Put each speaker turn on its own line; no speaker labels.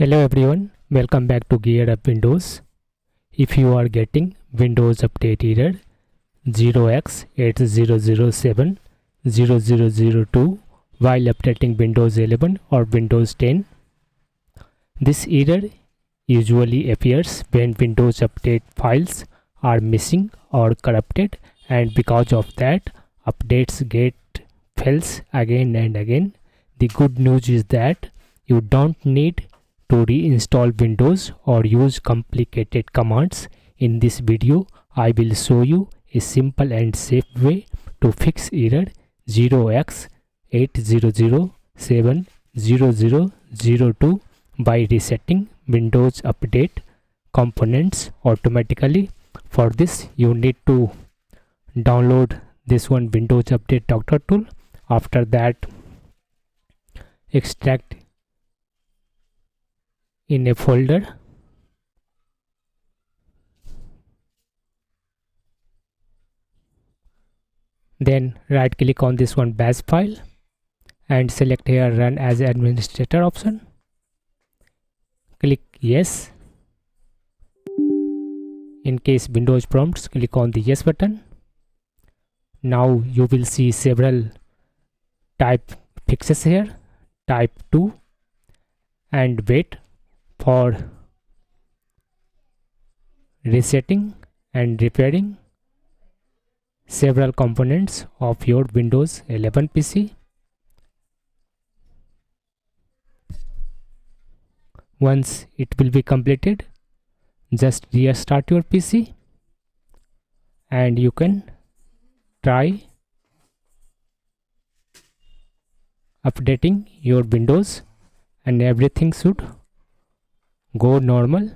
Hello everyone, welcome back to GearUpWindows. If you are getting Windows Update error 0x80070002 while updating Windows 11 or Windows 10, this error usually appears when Windows Update files are missing or corrupted, and because of that, updates get fails again and again. The good news is that you don't need to reinstall Windows or use complicated commands. In this video, I will show you a simple and safe way to fix error 0x80070002 by resetting Windows Update components automatically. For this, you need to download this one, Windows Update Doctor tool. After that, extract in a folder, then right click on this one bash file and select here run as administrator option. Click yes. In case Windows prompts, click on the yes button. Now you will see several type fixes here. Type 2 and wait for resetting and repairing several components of your Windows 11 PC. Once it will be completed, just restart your PC and you can try updating your Windows and everything should go normal.